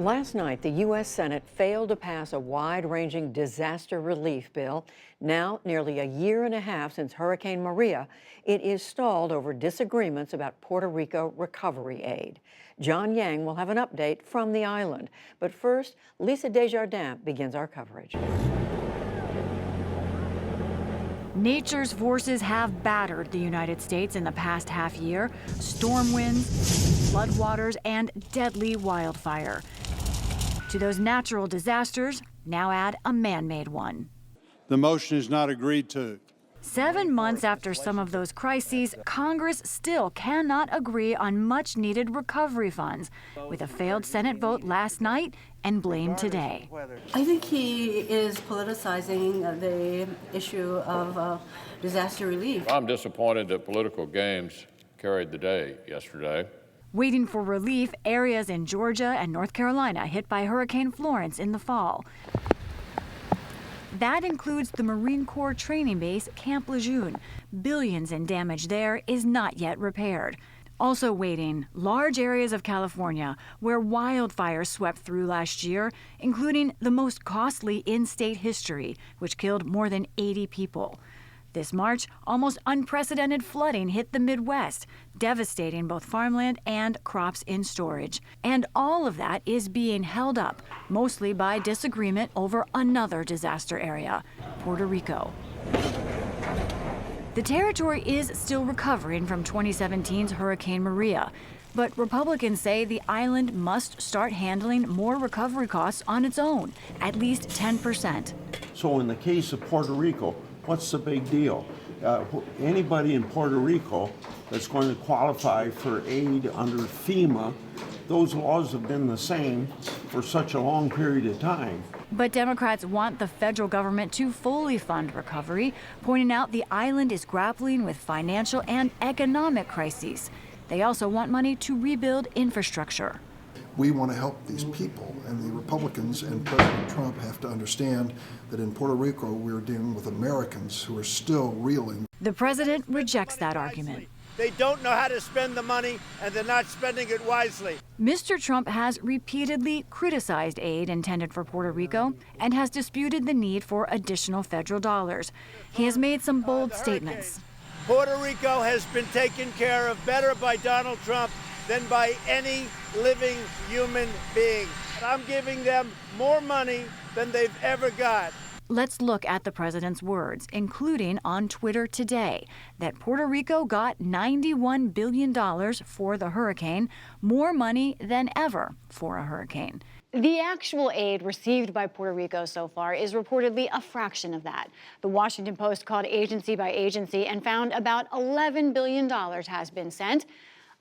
Last night, the U.S. Senate failed to pass a wide-ranging disaster relief bill. Now, nearly a year and a half since Hurricane Maria, it is stalled over disagreements about Puerto Rico recovery aid. John Yang will have an update from the island. But first, Lisa Desjardins begins our coverage. Nature's forces have battered the United States in the past half year. Storm winds, floodwaters, and deadly wildfire. To those natural disasters, now add a man-made one. The motion is not agreed to. 7 months after some of those crises, Congress still cannot agree on much-needed recovery funds, with a failed Senate vote last night and blame today. I think he is politicizing the issue of disaster relief. I'm disappointed that political games carried the day yesterday. Waiting for relief, areas in Georgia and North Carolina hit by Hurricane Florence in the fall. That includes the Marine Corps training base, Camp Lejeune. Billions in damage there is not yet repaired. Also waiting, large areas of California where wildfires swept through last year, including the most costly in state history, which killed more than 80 people. This March, almost unprecedented flooding hit the Midwest, devastating both farmland and crops in storage. And all of that is being held up, mostly by disagreement over another disaster area, Puerto Rico. The territory is still recovering from 2017's Hurricane Maria, but Republicans say the island must start handling more recovery costs on its own, at least 10%. So in the case of Puerto Rico, what's the big deal? Anybody in Puerto Rico that's going to qualify for aid under FEMA, those laws have been the same for such a long period of time. But Democrats want the federal government to fully fund recovery, pointing out the island is grappling with financial and economic crises. They also want money to rebuild infrastructure. We want to help these people, and the Republicans and President Trump have to understand that in Puerto Rico we're dealing with Americans who are still reeling. The president rejects that argument. They don't know how to spend the money, and they're not spending it wisely. Mr. Trump has repeatedly criticized aid intended for Puerto Rico and has disputed the need for additional federal dollars. He has made some bold statements. Puerto Rico has been taken care of better by Donald Trump than by any living human being. I'm giving them more money than they've ever got. Let's look at the president's words, including on Twitter today, that Puerto Rico got $91 billion for the hurricane, more money than ever for a hurricane. The actual aid received by Puerto Rico so far is reportedly a fraction of that. The Washington Post called agency by agency and found about $11 billion has been sent.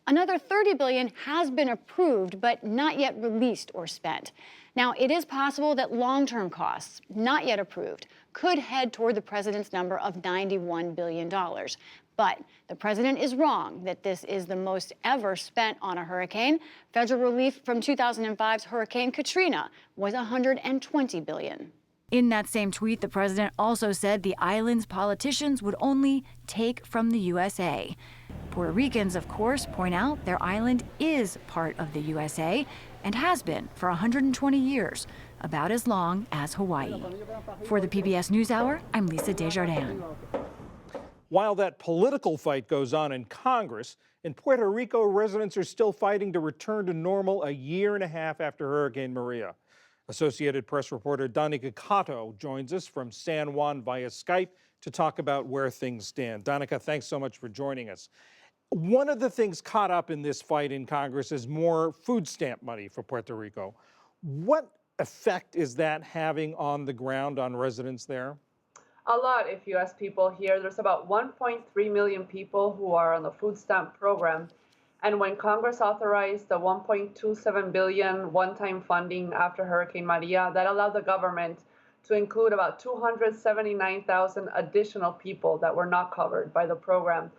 Another $30 billion has been approved, but not yet released or spent. Now, it is possible that long-term costs, not yet approved, could head toward the president's number of $91 billion. But the president is wrong that this is the most ever spent on a hurricane. Federal relief from 2005's Hurricane Katrina was $120 billion. In that same tweet, the president also said the island's politicians would only take from the USA. Puerto Ricans, of course, point out their island is part of the USA and has been for 120 years, about as long as Hawaii. For the PBS NewsHour, I'm Lisa Desjardins. While that political fight goes on in Congress, in Puerto Rico, residents are still fighting to return to normal a year and a half after Hurricane Maria. Associated Press reporter Danica Cotto joins us from San Juan via Skype to talk about where things stand. Danica, thanks so much for joining us. One of the things caught up in this fight in Congress is more food stamp money for Puerto Rico. What effect is that having on the ground on residents there? A lot. If you ask people here, there's about 1.3 million people who are on the food stamp program. And when Congress authorized the $1.27 billion one-time funding after Hurricane Maria, that allowed the government to include about 279,000 additional people that were not covered by the program.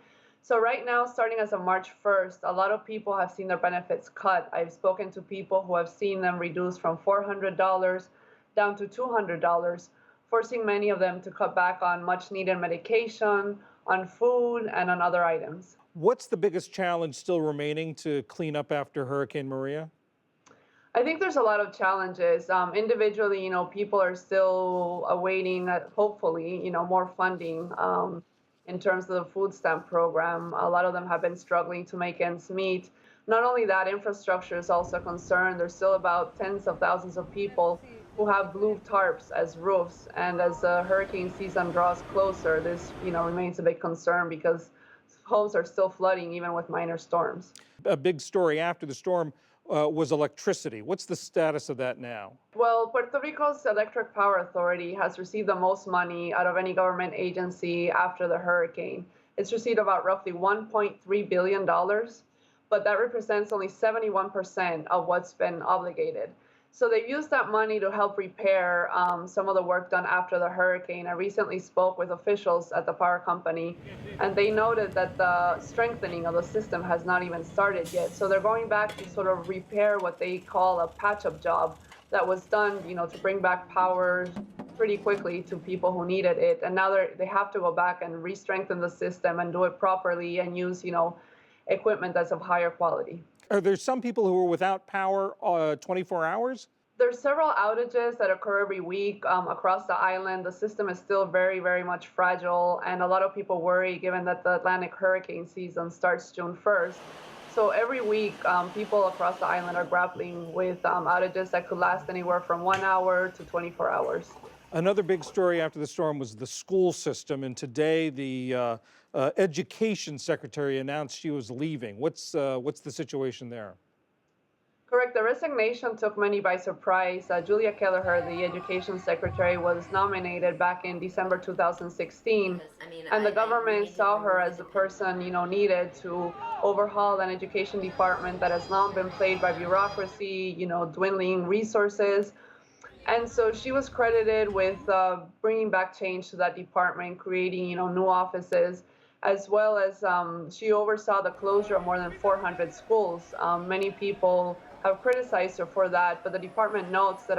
So right now, starting as of March 1st, a lot of people have seen their benefits cut. I've spoken to people who have seen them reduced from $400 down to $200, forcing many of them to cut back on much-needed medication, on food, and on other items. What's the biggest challenge still remaining to clean up after Hurricane Maria? I think there's a lot of challenges. Individually, people are still awaiting, hopefully, more funding in terms of the food stamp program. A lot of them have been struggling to make ends meet. Not only that, infrastructure is also a concern. There's still about tens of thousands of people who have blue tarps as roofs. And as the hurricane season draws closer, this, remains a big concern because homes are still flooding even with minor storms. A big story after the storm was electricity. What's the status of that now? Well, Puerto Rico's Electric Power Authority has received the most money out of any government agency after the hurricane. It's received about roughly $1.3 billion, but that represents only 71% of what's been obligated. So they've used that money to help repair some of the work done after the hurricane. I recently spoke with officials at the power company, and they noted that the strengthening of the system has not even started yet. So they're going back to sort of repair what they call a patch-up job that was done, to bring back power pretty quickly to people who needed it. And now they have to go back and re-strengthen the system and do it properly and use, equipment that's of higher quality. Are there some people who are without power 24 hours? There's several outages that occur every week across the island. The system is still very, very much fragile, and a lot of people worry given that the Atlantic hurricane season starts June 1st. So every week, people across the island are grappling with outages that could last anywhere from 1 hour to 24 hours. Another big story after the storm was the school system, and today the education secretary announced she was leaving. What's the situation there? Correct. The resignation took many by surprise. Julia Kelleher, the education secretary, was nominated back in December 2016, and the government saw her as the person, needed to overhaul an education department that has long been plagued by bureaucracy, dwindling resources. And so she was credited with bringing back change to that department, creating, new offices, as well as she oversaw the closure of more than 400 schools. Many people have criticized her for that, but the department notes that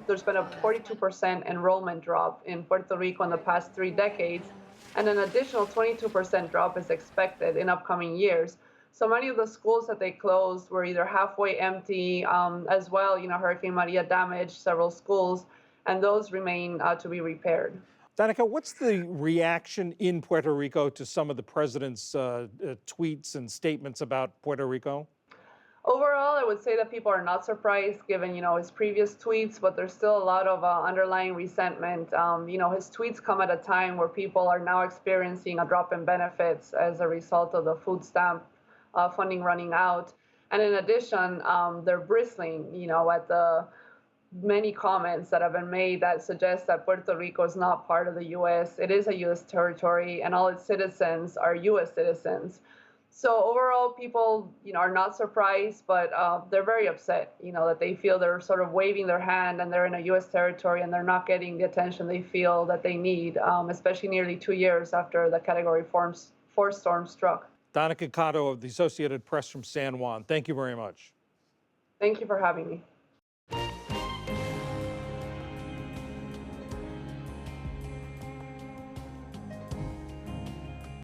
there's been a 42% enrollment drop in Puerto Rico in the past 3 decades, and an additional 22% drop is expected in upcoming years. So many of the schools that they closed were either halfway empty, as well, Hurricane Maria damaged several schools, and those remain to be repaired. Danica, what's the reaction in Puerto Rico to some of the president's tweets and statements about Puerto Rico? Overall, I would say that people are not surprised given, his previous tweets, but there's still a lot of underlying resentment. His tweets come at a time where people are now experiencing a drop in benefits as a result of the food stamp funding running out. And in addition, they're bristling, at the many comments that have been made that suggest that Puerto Rico is not part of the U.S. It is a U.S. territory, and all its citizens are U.S. citizens. So overall, people, are not surprised, but they're very upset, that they feel they're sort of waving their hand and they're in a U.S. territory and they're not getting the attention they feel that they need, especially nearly 2 years after the Category 4 storm struck. Danica Cotto of the Associated Press from San Juan, thank you very much. Thank you for having me.